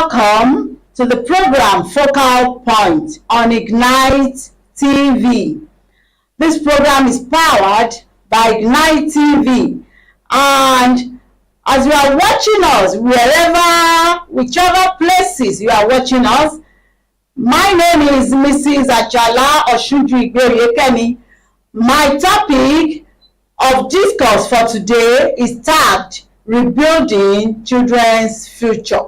welcome to the program Focal Point on Ignite TV. This program is powered by Ignite TV, and as you are watching us, whichever places you are watching us, my name is Mrs. Ajala Oshunju. My topic of discourse for today is tagged Rebuilding Children's Future.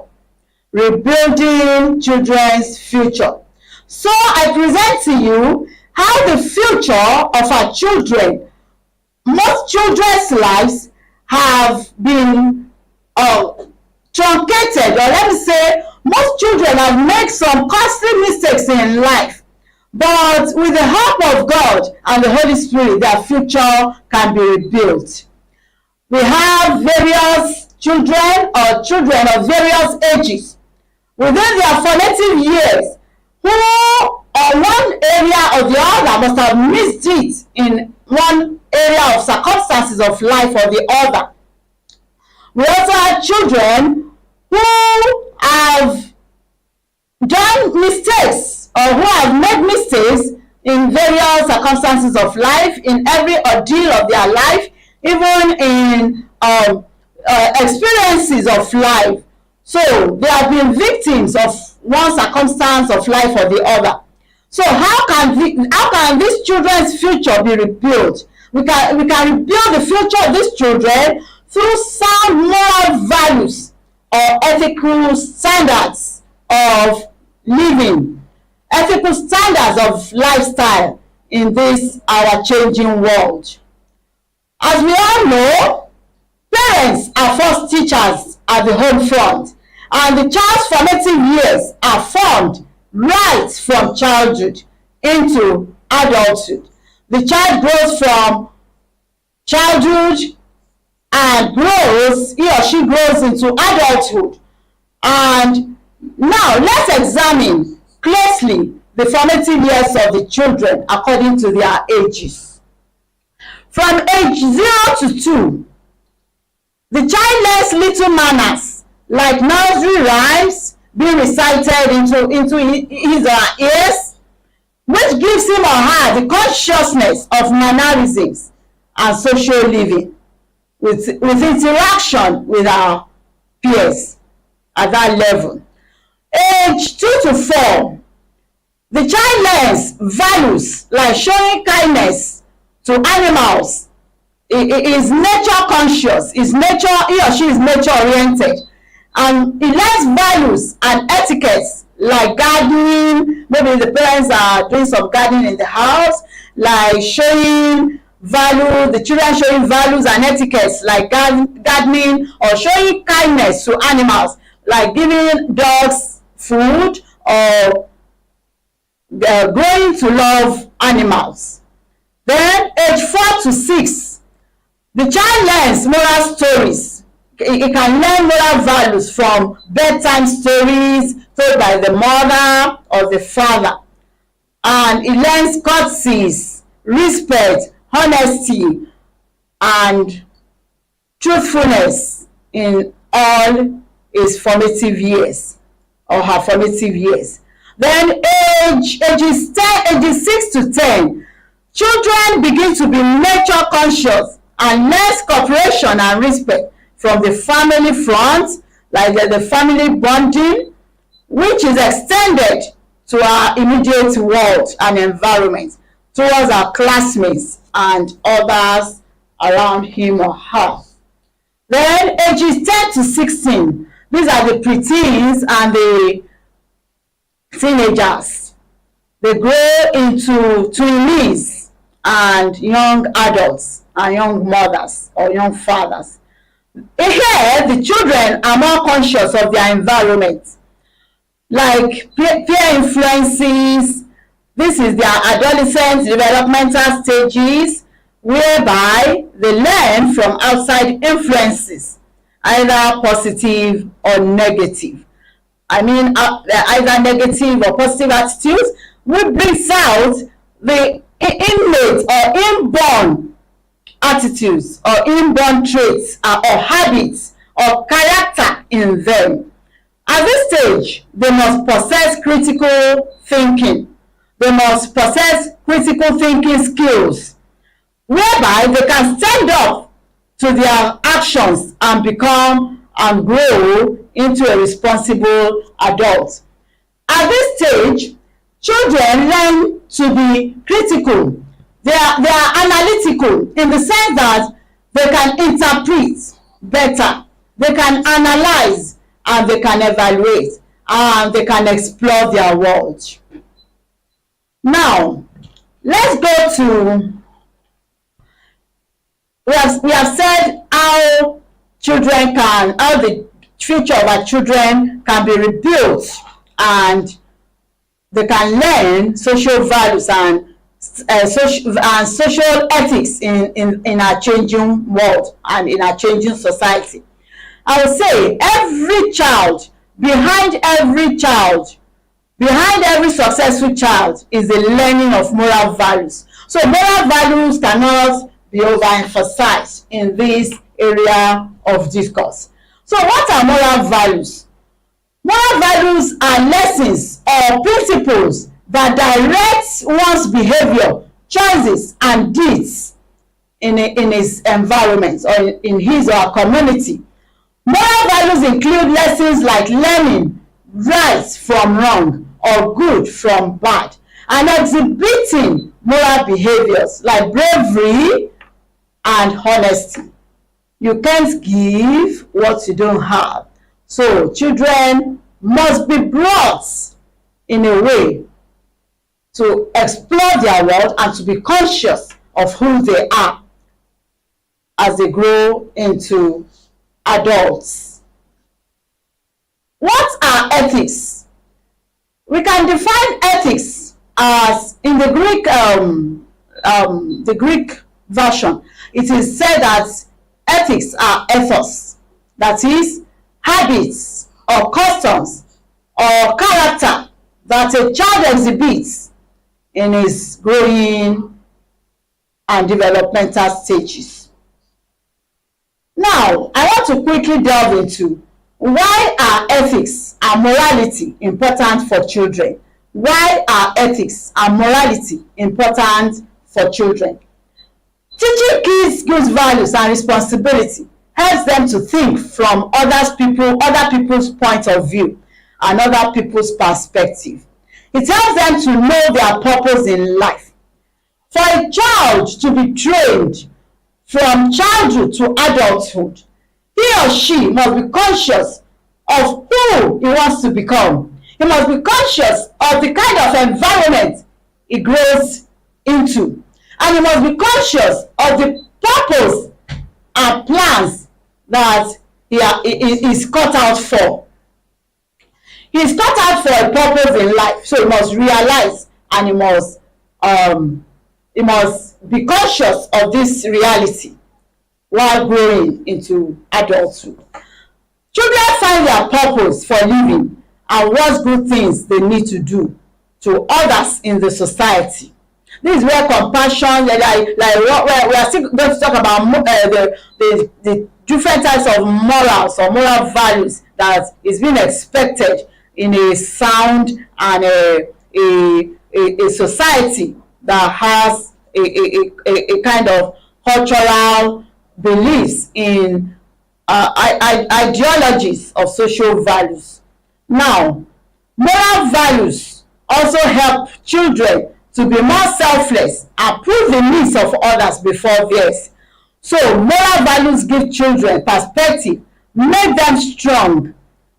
Rebuilding Children's Future. So I present to you how the future of our children, most children's lives have been truncated, or let me say, most children have made some costly mistakes in life. But with the help of God and the Holy Spirit, their future can be rebuilt. We have various children or children of various ages within their formative years who, on one area or the other, must have missed it in one area of circumstances of life or the other. We also have children who have done mistakes or who have made mistakes in various circumstances of life, in every ordeal of their life, even in experiences of life. So they have been victims of one circumstance of life or the other. So how can these children's future be rebuilt? We can rebuild the future of these children through sound moral values or ethical standards of living, ethical standards of lifestyle in this our changing world. As we all know, parents are first teachers at the home front, and the child's formative years are formed right from childhood into adulthood. The child grows from childhood and he or she grows into adulthood. And now let's examine closely the formative years of the children according to their ages. From age 0 to 2, the child learns little manners like nursery rhymes being recited into his or her ears, which gives him or her the consciousness of mannerisms and social living with interaction with our peers at that level. Age 2 to 4, the child learns values like showing kindness to animals. He is nature conscious, he or she is nature oriented, and he learns values and etiquettes like gardening. Maybe the parents are doing some gardening in the house, like showing value, the children showing values and etiquettes like gardening, or showing kindness to animals like giving dogs food or growing to love animals. Then age 4 to 6, the child learns moral stories. He can learn moral values from bedtime stories told by the mother or the father. And he learns courtesies, respect, honesty, and truthfulness in all his formative years or her formative years. Then ages 6 to 10, children begin to be nature conscious and learn cooperation and respect from the family front, like the family bonding, which is extended to our immediate world and environment, towards our classmates and others around him or her. Then ages 10 to 16, these are the preteens and the teenagers. They grow into tweenes and young adults and young mothers or young fathers. Here, the children are more conscious of their environment, like peer influences. This is their adolescent developmental stages, whereby they learn from outside influences, either positive or negative. I mean, either negative or positive attitudes, which brings out the innate or inborn attitudes or inborn traits or habits or character in them. At this stage, they must possess critical thinking. They must possess critical thinking skills, whereby they can stand up to their actions and become and grow into a responsible adult. At this stage, children learn to be critical. They are analytical in the sense that they can interpret better, they can analyze, and they can evaluate, and they can explore their world. Now, let's go to, we have said how the future of our children can be rebuilt, and they can learn social values and social ethics in our changing world and in our changing society. I would say behind every successful child is the learning of moral values. So moral values cannot be overemphasized in this area of discourse. So what are moral values? Moral values are lessons or principles that direct one's behavior, choices, and deeds in his environment or in his or her community. Moral values include lessons like learning right from wrong or good from bad, and exhibiting moral behaviors like bravery and honesty. You can't give what you don't have. So children must be brought in a way to explore their world and to be conscious of who they are as they grow into adults. What are ethics? We can define ethics as, in the Greek version, it is said that ethics are ethos, that is, habits or customs or character that a child exhibits in his growing and developmental stages. Now, I want to quickly delve into why are ethics and morality important for children? Why are ethics and morality important for children? Teaching kids good values and responsibility helps them to think from other people's point of view and other people's perspective. It helps them to know their purpose in life. For a child to be trained from childhood to adulthood, he or she must be conscious of who he wants to become. He must be conscious of the kind of environment he grows into. And he must be conscious of the purpose and plans that he is cut out for. He is cut out for a purpose in life, so he must realize and he must be conscious of this reality while growing into adulthood. Children find their purpose for living and what good things they need to do to others in the society. This is where compassion, like we are still going to talk about the different types of morals or moral values that is being expected in a sound and a society that has a kind of cultural beliefs in ideologies of social values. Now, moral values also help children to be more selfless and put the needs of others before theirs. So moral values give children perspective, make them strong,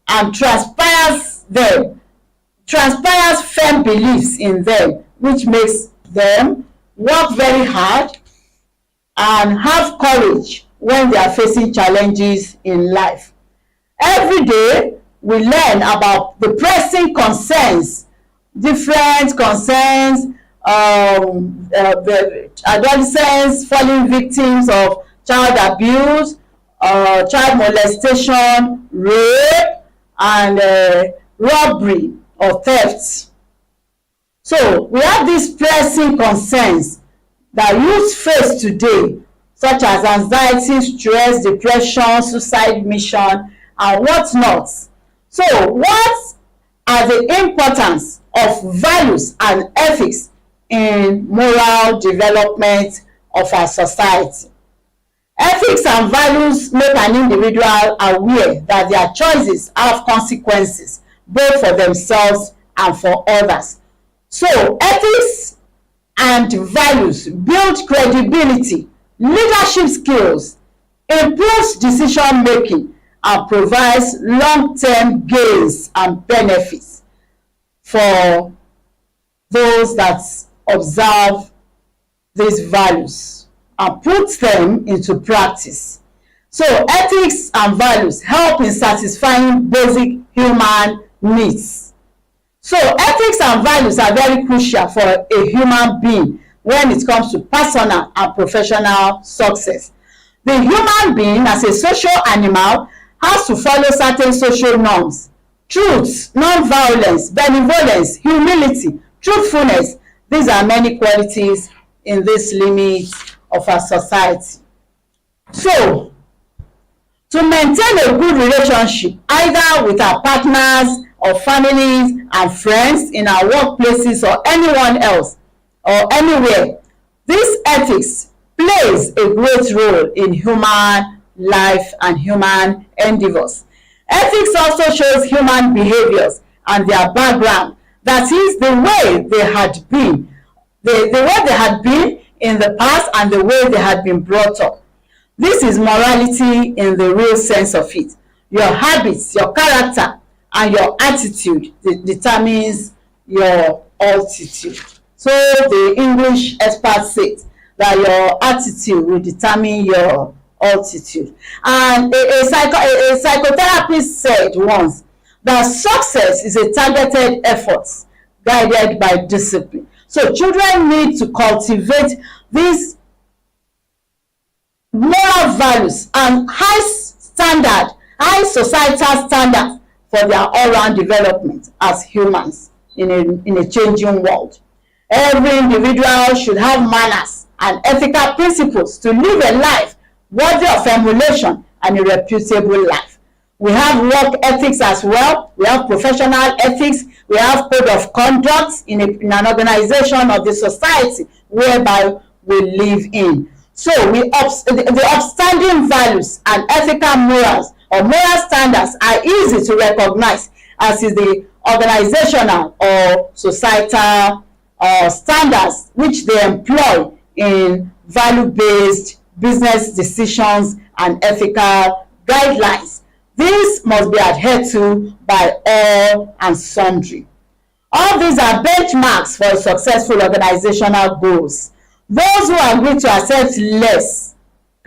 and transpires firm beliefs in them, which makes them work very hard and have courage when they are facing challenges in life. Every day we learn about the pressing concerns, different concerns, the adolescents falling victims of child abuse, child molestation, rape, and robbery or theft. So we have these pressing concerns that youth face today, such as anxiety, stress, depression, suicide mission, and whatnot. So what are the importance of values and ethics in moral development of our society? Ethics and values make an individual aware that their choices have consequences both for themselves and for others. So ethics and values build credibility, leadership skills, improves decision making, and provides long-term gains and benefits for those that observe these values and put them into practice. So ethics and values help in satisfying basic human needs. So ethics and values are very crucial for a human being when it comes to personal and professional success. The human being, as a social animal, has to follow certain social norms: truth, non-violence, benevolence, humility, truthfulness. These are many qualities in this limit of our society. So, to maintain a good relationship, either with our partners or families and friends, in our workplaces or anyone else or anywhere, this ethics plays a great role in human life and human endeavors. Ethics also shows human behaviors and their background, that is, the way they had been, the way they had been in the past and the way they had been brought up. This is morality in the real sense of it. Your habits, your character, and your attitude determines your altitude. So the English expert said that your attitude will determine your altitude. And a psychotherapist said once that success is a targeted effort guided by discipline. So children need to cultivate these moral values and high societal standards for their all-round development as humans in a changing world. Every individual should have manners and ethical principles to live a life worthy of emulation and a reputable life. We have work ethics as well. We have professional ethics. We have code of conduct in an organization of the society whereby we live in. So the upstanding values and ethical morals or moral standards are easy to recognize, as is the organizational or societal standards which they employ in value-based business decisions and ethical guidelines. These must be adhered to by all and sundry. All these are benchmarks for successful organizational goals. Those who agree to accept less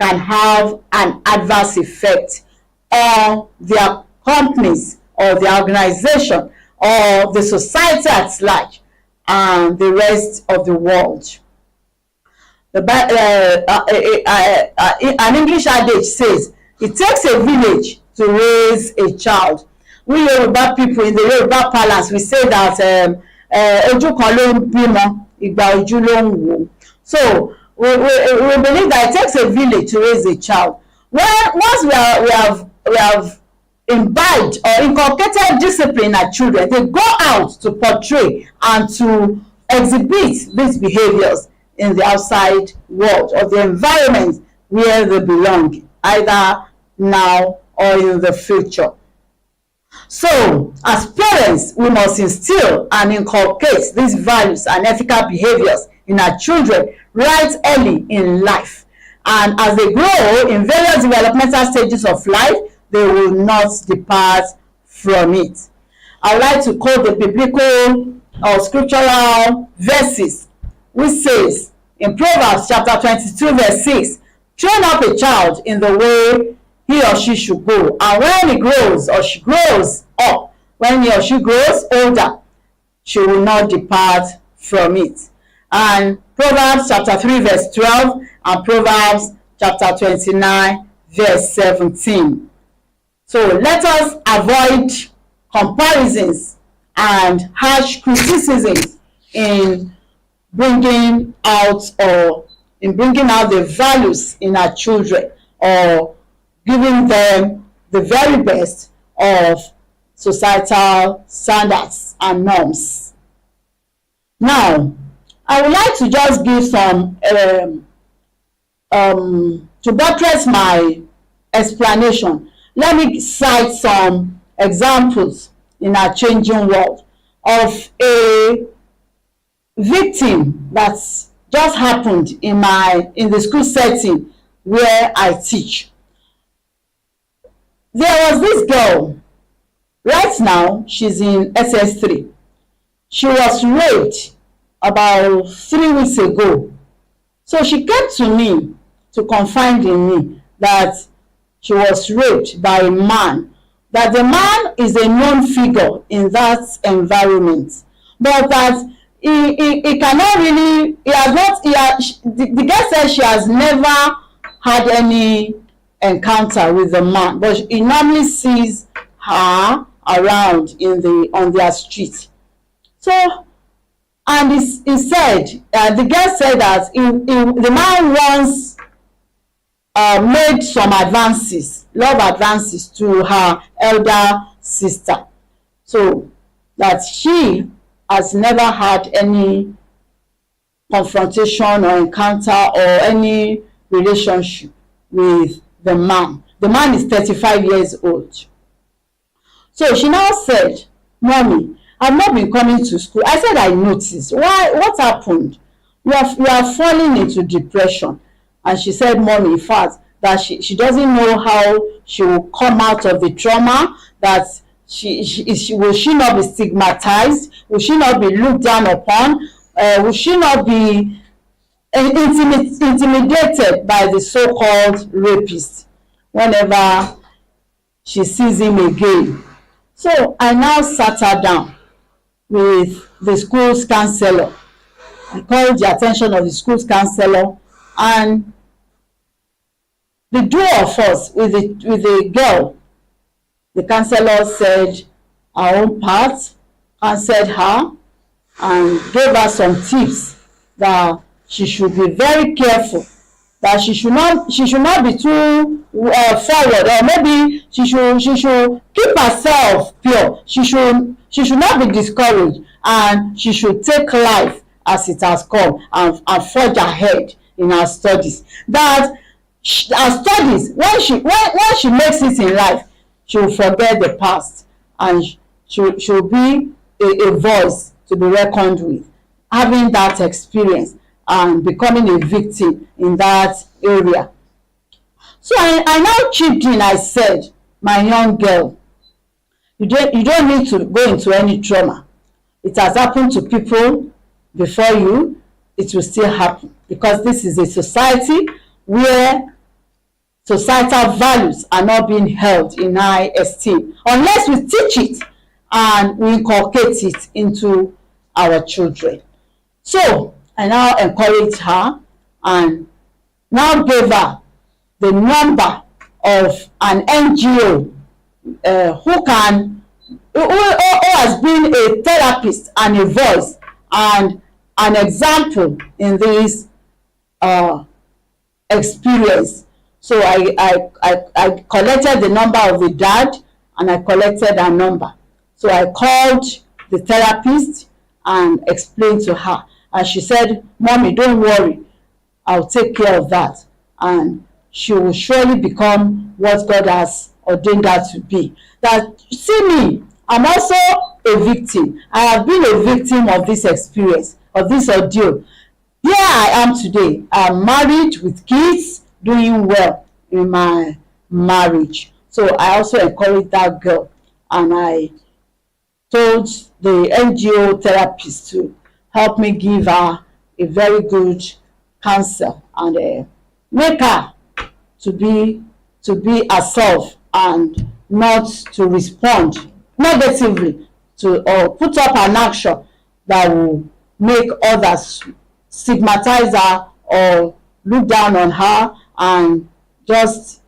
can have an adverse effect on their companies or their organization or the society at large and the rest of the world. An English adage says, it takes a village to raise a child. We Yoruba people, in the Yoruba parlance, we say that ojú kan ló ń bímọ, ìgbà ojú ló ń wò. So we believe that it takes a village to raise a child. Once we have imbibed or inculcated discipline at children, they go out to portray and to exhibit these behaviors in the outside world or the environment where they belong, either now or in the future. So, as parents, we must instill and inculcate these values and ethical behaviors in our children right early in life. And as they grow in various developmental stages of life, they will not depart from it. I would like to quote the biblical or scriptural verses, which says in Proverbs chapter 22 verse 6, train up a child in the way he or she should go, and when he grows or she grows up, when he or she grows older, she will not depart from it. And Proverbs chapter 3 verse 12 and Proverbs chapter 29 verse 17. So let us avoid comparisons and harsh criticisms in bringing out the values in our children, or giving them the very best of societal standards and norms. Now, I would like to just give some to buttress my explanation. Let me cite some examples in our changing world of a victim that's just happened in the school setting where I teach. There was this girl, right now she's in SS3. She was raped about 3 weeks ago. So she came to me to confide in me that she was raped by a man, that the man is a known figure in that environment, but that he cannot really, the girl said she has never had any encounter with the man, but he normally sees her around on their street. So, and he said, the girl said that the man once made some love advances to her elder sister, so that she has never had any confrontation or encounter or any relationship with the man. The man is 35 years old. So she now said, "Mommy, I've not been coming to school." I said, "I noticed. Why? What happened? You are falling into depression." And she said, "Mommy, in fact, that she doesn't know how she will come out of the trauma, that will she not be stigmatized? Will she not be looked down upon? Will she not be intimidated by the so-called rapist whenever she sees him again?" So I now sat her down with the school's counselor. I called the attention of the school's counselor, and the two of us with the girl, the counselor said our own part, counseled her, and gave her some tips that she should be very careful, that she should not be too forward, or maybe she should keep herself pure. She should not be discouraged, and she should take life as it has come and forge ahead in her studies. That her studies, when she makes it in life, she will forget the past, and she will be a voice to be reckoned with, having that experience and becoming a victim in that area. So I now chipped in. I said, "My young girl, you don't need to go into any trauma. It has happened to people before you. It will still happen, because this is a society where societal values are not being held in high esteem unless we teach it and we inculcate it into our children." So I now encouraged her and now gave her the number of an NGO who has been a therapist and a voice and an example in this experience. So I collected the number of the dad, and I collected her number. So I called the therapist and explained to her, and she said, "Mommy, don't worry, I'll take care of that, and she will surely become what God has ordained her to be." That, see me, I'm also a victim. I have been a victim of this experience, of this ordeal. Here I am today. I'm married with kids, doing well in my marriage. So I also encouraged that girl, and I told the NGO therapist to help me give her a very good counsel and make her to be herself and not to respond negatively to or put up an action that will make others stigmatize her or look down on her and just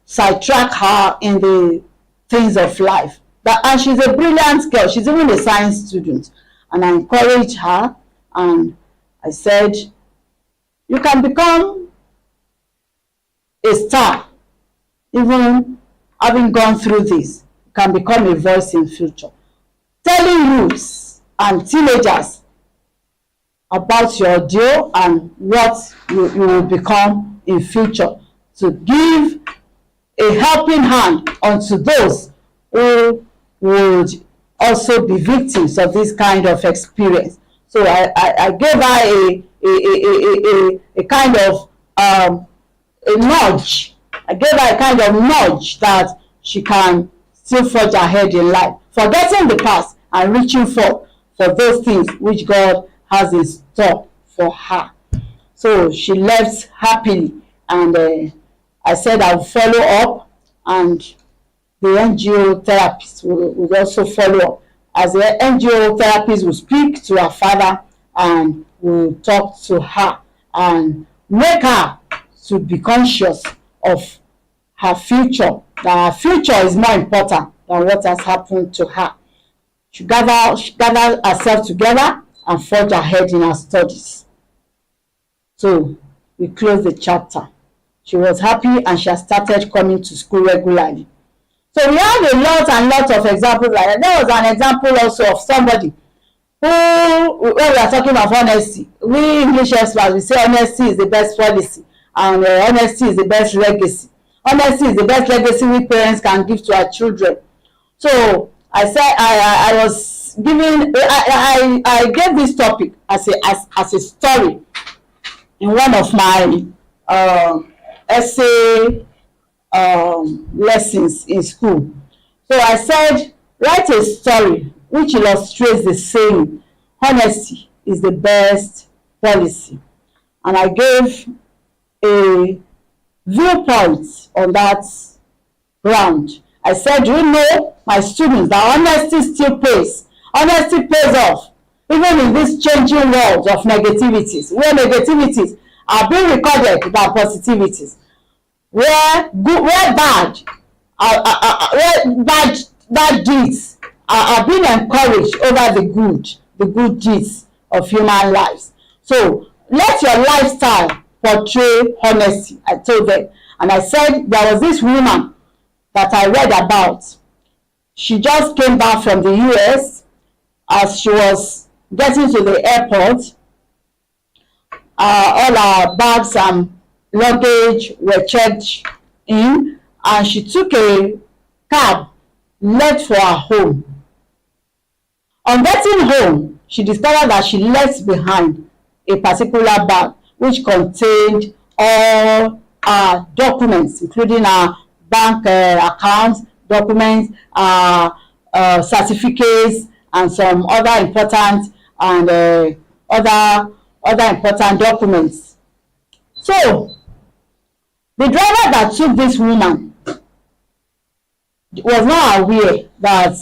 sidetrack her in the things of life. And she's a brilliant girl. She's even a science student. And I encouraged her, and I said, "You can become a star, even having gone through this. You can become a voice in future, telling youths and teenagers about your ordeal and what you will become in future, to give a helping hand unto those who would also be victims of this kind of experience. So I gave her a kind of a nudge. I gave her a kind of nudge that she can still forge ahead in life, forgetting the past and reaching for those things which God has in store for her. So she left happily, and I said I will follow up, and the NGO therapist will also follow up, as the NGO therapist will speak to her father and will talk to her and make her to be conscious of her future, that her future is more important than what has happened to her. She gathered herself together and forged ahead in her studies. So we close the chapter. She was happy and she has started coming to school regularly. So we have a lot and lot of examples like that. There was an example also of somebody who, when we are talking of honesty, we English experts, we say honesty is the best policy, and honesty is the best legacy. Honesty is the best legacy we parents can give to our children. So I said I was giving, I gave this topic as a story in one of my essay lessons in school. So I said, write a story which illustrates the saying, honesty is the best policy. And I gave a viewpoint on that ground. I said, you know, my students, that honesty still pays. Honesty pays off, even in this changing world of negativities, where negativities are being recorded by positivities, where bad deeds are being encouraged over the good deeds of human lives. So let your lifestyle portray honesty, I told them. And I said, there was this woman that I read about. She just came back from the US. As she was getting to the airport, all her bags and luggage were checked in, and she took a cab, left for her home. On getting home, she discovered that she left behind a particular bag which contained all her documents, including her bank account documents, certificates, and some other important and other important documents. So the driver that took this woman was not aware that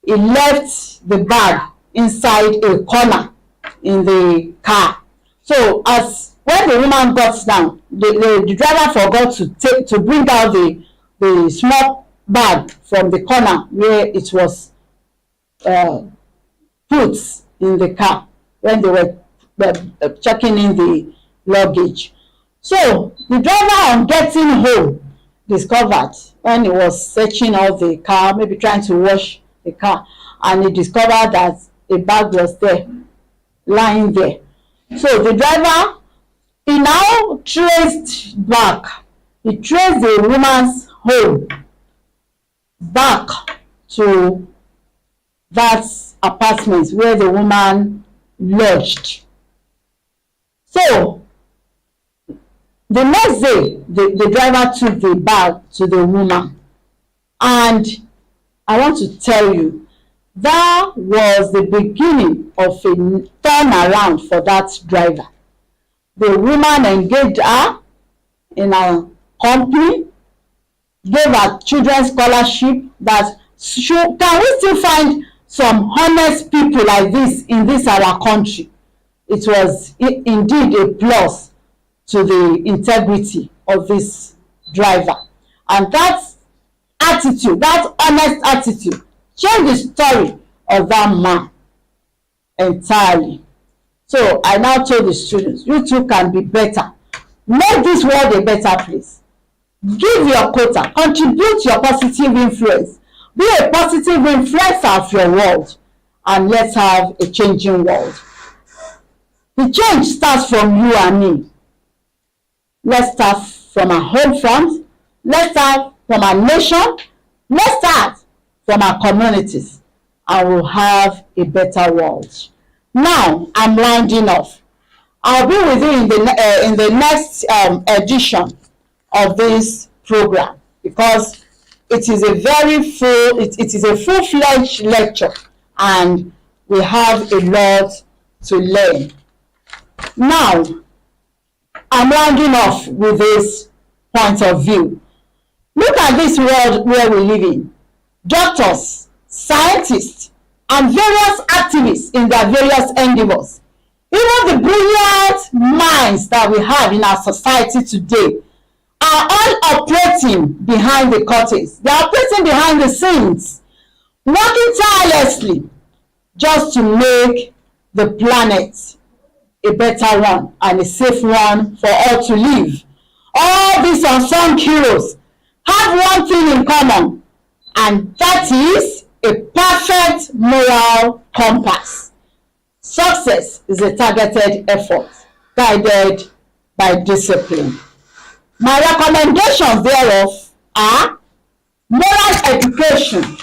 he left the bag inside a corner in the car. So as when the woman got down, the driver forgot to bring out the small bag from the corner where it was put in the car when they were checking in the luggage. So the driver, on getting home, discovered, when he was searching out the car, maybe trying to wash the car, and he discovered that a bag was there, lying there. So the driver, he now traced back. He traced the woman's home back to that apartment where the woman lodged. So the next day, the driver took the bag to the woman, and I want to tell you, that was the beginning of a turnaround for that driver. The woman engaged her in a company, gave her children scholarship. That can we still find some honest people like this in this our country? It was indeed a plus to the integrity of this driver, and that attitude, that honest attitude, changed the story of that man entirely. So I now told the students, you too can be better. Make this world a better place. Give your quota, contribute your positive influence, Be a positive influencer of your world, and let's have a changing world. The change starts from you and me. Let's start from our home front. Let's start from our nation. Let's start from our communities, and we'll have a better world. Now, I'm rounding off. I'll be with you in the next edition of this program, because it is a very full, it is a full-fledged lecture, and we have a lot to learn. Now, I'm rounding off with this point of view. Look at this world where we live in. Doctors, scientists, and various activists in their various endeavors, even the brilliant minds that we have in our society today, are all operating behind the curtains. They are operating behind the scenes, working tirelessly just to make the planet a better one and a safe one for all to live. All these unsung heroes have one thing in common, and that is a perfect moral compass. Success is a targeted effort guided by discipline. My recommendations thereof are: moral education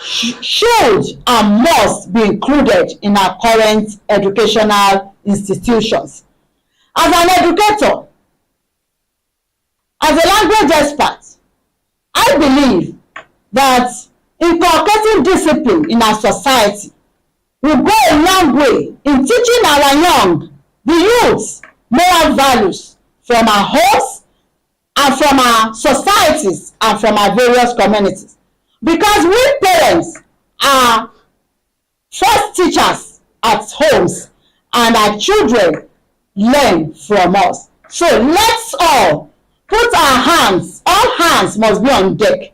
should and must be included in our current educational institutions. As an educator, as a language expert, I believe that inculcating discipline in our society will go a long way in teaching our young, the youths, moral values from our homes and from our societies and from our various communities. Because we parents are first teachers at homes, and our children learn from us. So let's all put all hands must be on deck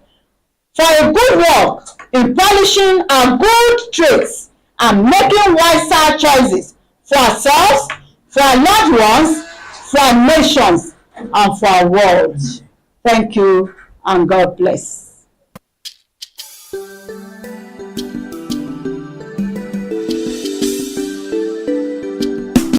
for a good work in polishing our good traits and making wiser choices for ourselves, for our loved ones, for our nations, and for our world. Thank you, and God bless.